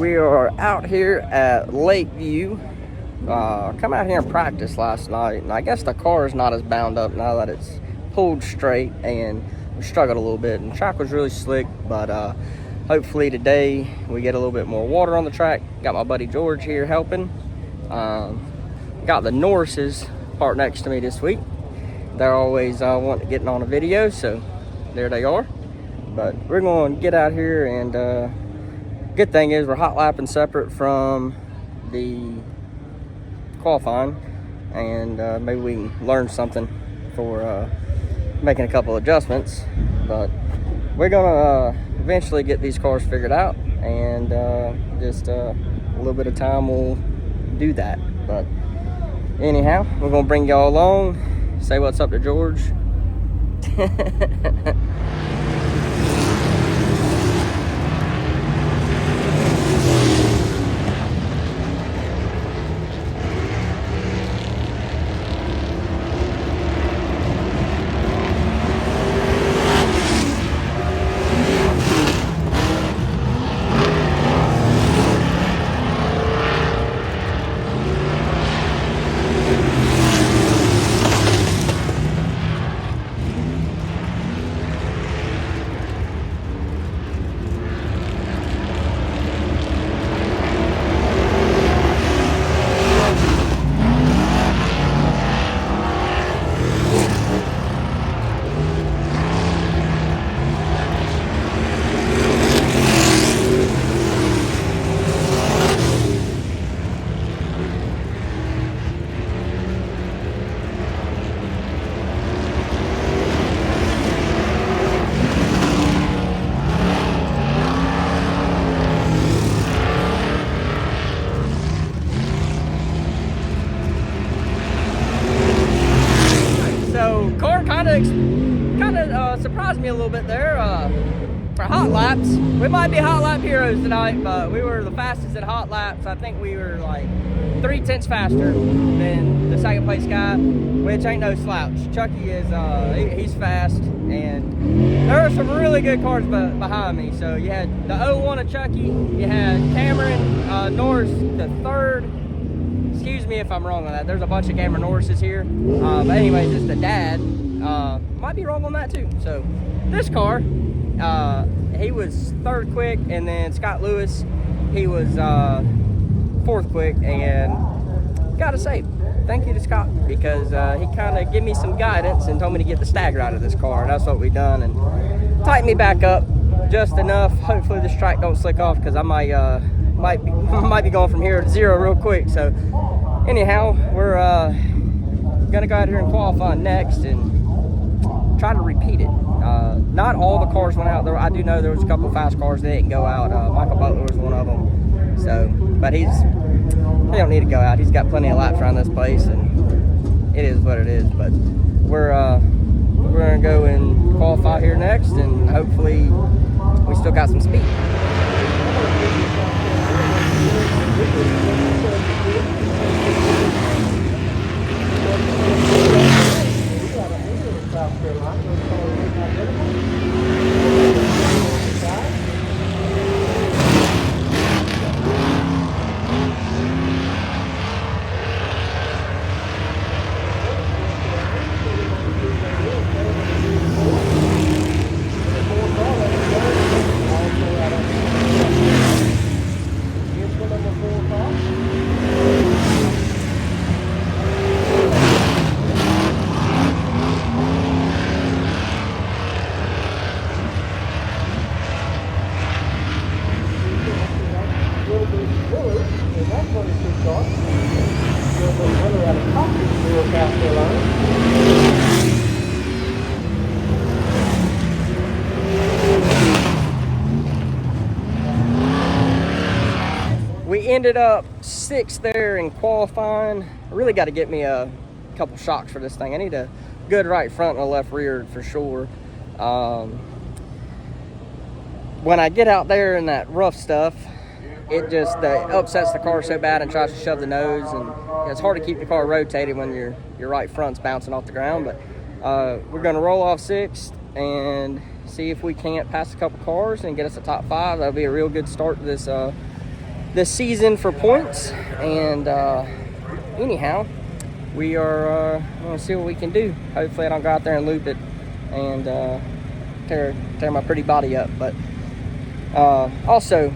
We are out here at Lakeview. Come out here and practice last night, and I guess the car is not as bound up now that it's pulled straight, and we struggled a little bit, and the track was really slick, but hopefully today we get a little bit more water on the track. Got my buddy George here helping. Got the Norrises parked next to me this week. They're always wanting to get on a video, so there they are. But we're going to get out here, and good thing is we're hot lapping separate from the qualifying, and maybe we can learn something for making a couple adjustments. But we're gonna eventually get these cars figured out, and just a little bit of time will do that. But anyhow, we're gonna bring y'all along, say what's up to George. Kind of surprised me a little bit there for hot laps. We might be hot lap heroes tonight, but we were the fastest at hot laps. I think we were like 3/10 faster than the second place guy, which ain't no slouch. Chucky is he's fast, and there were some really good cars behind me. So you had the 01 of Chucky, you had Cameron Norris the third. Excuse me if I'm wrong on that. There's a bunch of Cameron Norrises here, but anyways, just the dad. Might be wrong on that too. So this car, he was third quick, and then Scott Lewis, he was fourth quick. And gotta say, thank you to Scott, because he kind of gave me some guidance and told me to get the stagger out of this car, and that's what we done, and tightened me back up just enough. Hopefully this track don't slick off, because I might be going from here to zero real quick. So anyhow, we're gonna go out here and qualify next and try to repeat it. Not all the cars went out there. I do know there was a couple of fast cars that didn't go out. Michael Butler was one of them. So, but he don't need to go out. He's got plenty of laps around this place, and it is what it is. But we're gonna go and qualify here next, and hopefully we still got some speed. We ended up sixth there in qualifying. I really got to get me a couple shocks for this thing. I need a good right front and a left rear for sure. When I get out there in that rough stuff, it just upsets the car so bad and tries to shove the nose, and it's hard to keep the car rotated when your right front's bouncing off the ground. But we're going to roll off sixth and see if we can't pass a couple cars and get us a top five. That'll be a real good start to this season for points. And anyhow, we are going to see what we can do. Hopefully I don't go out there and loop it and tear my pretty body up. But also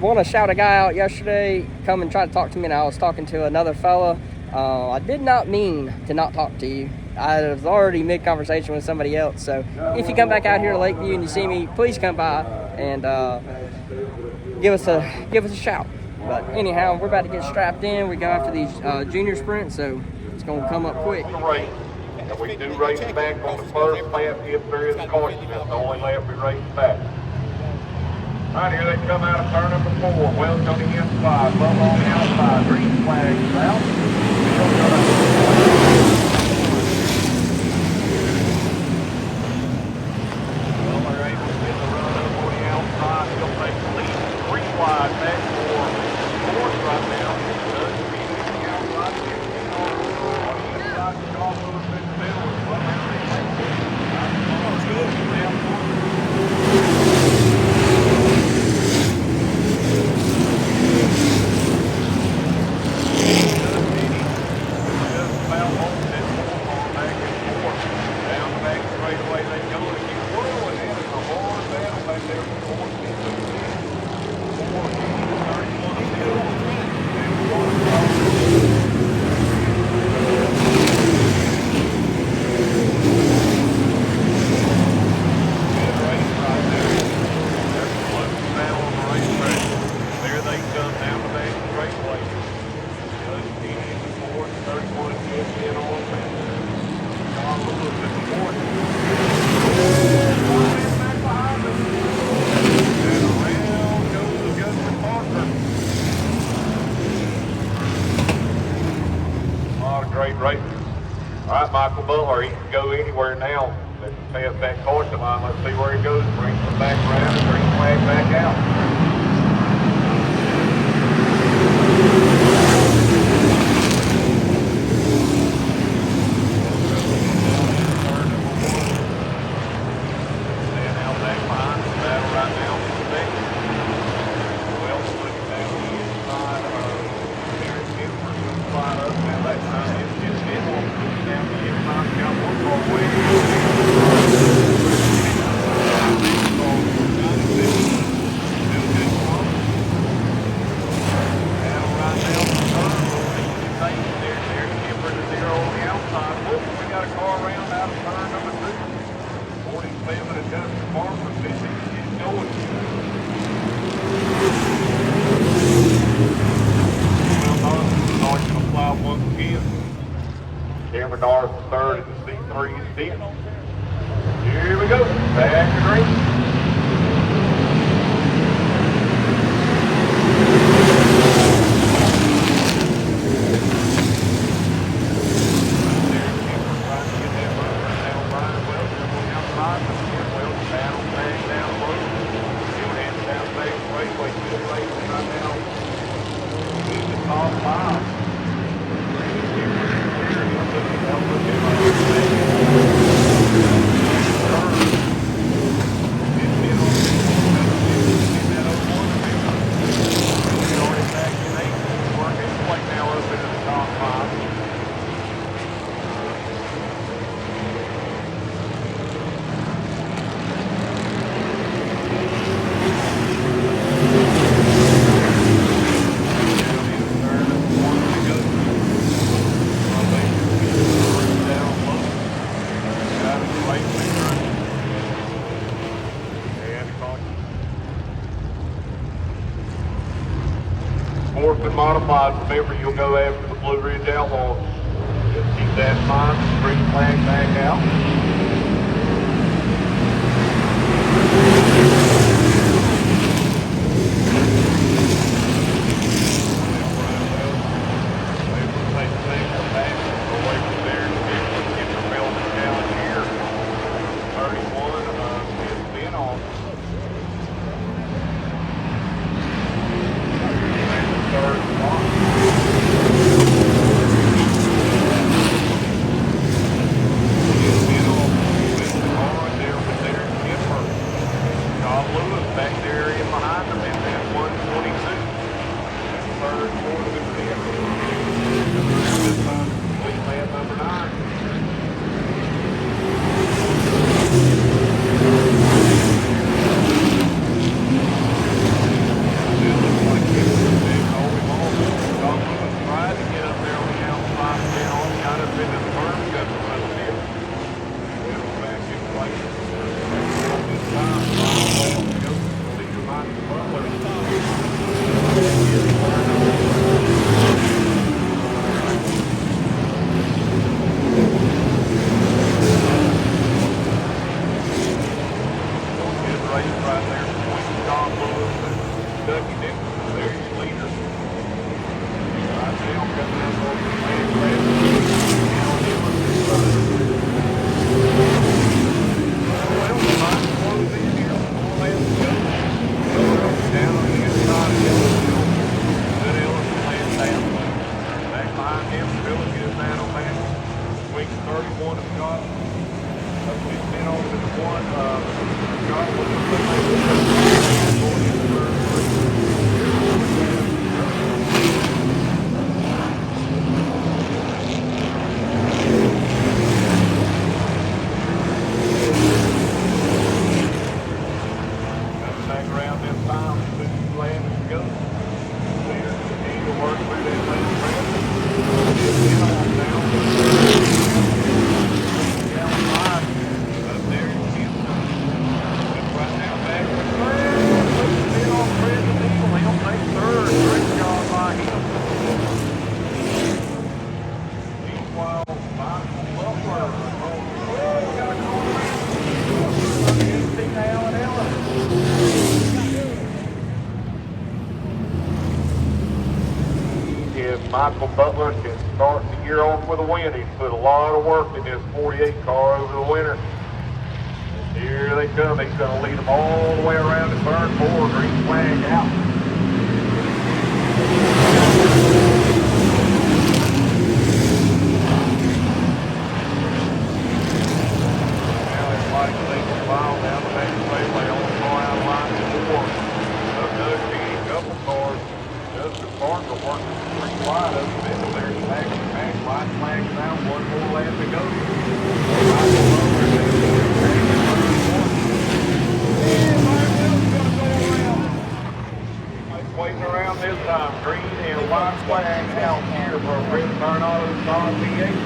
want to shout a guy out yesterday, come and try to talk to me, and I was talking to another fella. I did not mean to not talk to you. I was already mid-conversation with somebody else. So if you come back out here to Lakeview and you see me, please come by and give us a shout. But anyhow, we're about to get strapped in. We go after these junior sprints, so it's going to come up quick. We do race back on the first lap if there is caution. That's the only lap we race back. All right, here they come out of turn number 4. Wells on the inside, Love on the outside. Green flag is out. Well, they're able to get the run up on the outside. He'll take the lead. 3 wide back for fourth right now. Does be on the outside. On the inside, the off of the fifth middle. Well, now they make it. That's good. He can go anywhere now. Let's pass that caution line. Let's see where he goes. Brings him back around and brings flag back out. Stand out back behind the battle right now for the second. Well, looking back on the inside of Aaron Gilbert. He'll slide up now that time. It's just in on down the inside. Got one more way. Cameron North third and C3 is deep. Here we go. Back to green. Fourth and modified. Remember, you'll go after the Blue Ridge Outlaws. Just keep that in mind. Green flag back out. on to the one, John was back around this time, and land and go. Clear, continue to work through that lane ramp. Get on down. Down the line. Up there in Houston. Just right now back to the third. Get on President Eagle. He'll take third. Great job by him. Meanwhile, Michael Butler. Oh, we got a call. Allen Allen. If Michael Butler can start the year off with a win, he's put a lot of work in this 48 car over the winter. And here they come. He's going to lead them all the way around to turn 4. Green flag out. Now everybody's taking a mile down the main straightaway on the car out of line 4. Another team, couple cars. Justin Parker working 3 wide up the middle there. Back, white flags out, 1 more lap to go. Michael Butler is going to go around. He's waiting around this time. Green and white flag out here for Red Tornado's Don V8.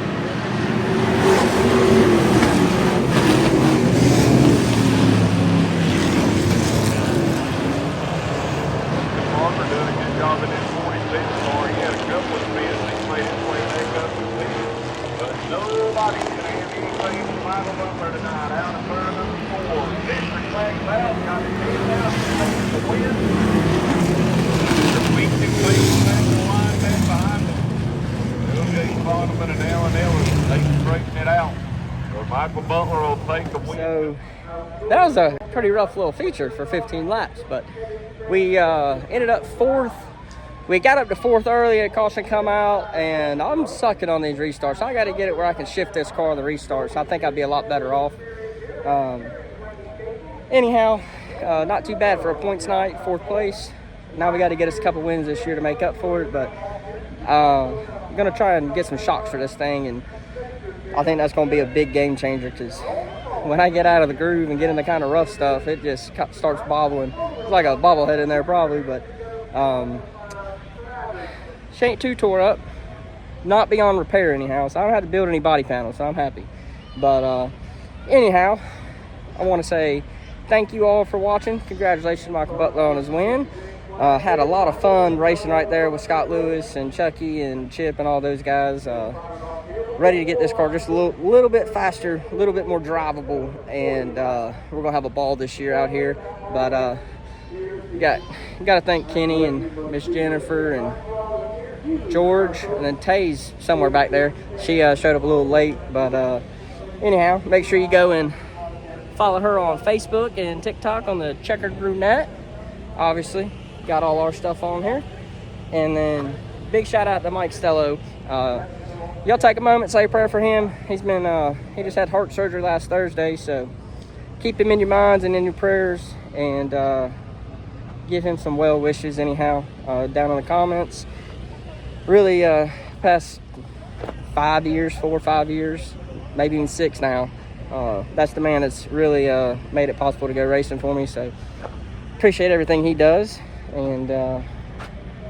Parker doing a good job in this 46 car. He had a couple of spins. He made his way back up to speed. But nobody's going to have anything to Michael Butler tonight. Out of turn number 4. Victory flags out. Got his head out. Takes the win. The weak lead back the line back behind him. LJ Bottom and Allen Ellis. They straighten it out. So Michael Butler will take the win. So that was a pretty rough little feature for 15 laps, but we ended up 4th. We got up to 4th early, a caution come out, and I'm sucking on these restarts. I got to get it where I can shift this car on the restarts. I think I'd be a lot better off. Anyhow, not too bad for a points night, 4th place. Now we got to get us a couple wins this year to make up for it, but I'm going to try and get some shocks for this thing, and I think that's going to be a big game changer because when I get out of the groove and get into kind of rough stuff, it just starts bobbling. It's like a bobblehead in there probably, but she ain't too tore up. Not beyond repair anyhow, so I don't have to build any body panels, so I'm happy. But anyhow, I want to say thank you all for watching. Congratulations to Michael Butler on his win. Had a lot of fun racing right there with Scott Lewis and Chucky and Chip and all those guys. Ready to get this car just a little bit faster, a little bit more drivable, and we're gonna have a ball this year out here. But got to thank Kenny and Miss Jennifer and George, and then Tay's somewhere back there. She showed up a little late, but anyhow, make sure you go and follow her on Facebook and TikTok on the Checkered Brunette. Obviously, got all our stuff on here. And then big shout out to Mike Stello. Y'all take a moment, say a prayer for him. He's been he just had heart surgery last Thursday, so keep him in your minds and in your prayers, and give him some well wishes anyhow down in the comments. Really past 5 years, 4 or 5 years, maybe even 6 now. That's the man that's really made it possible to go racing for me, so appreciate everything he does. And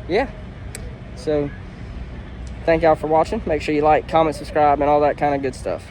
yeah, so thank y'all for watching. Make sure you like, comment, subscribe, and all that kind of good stuff.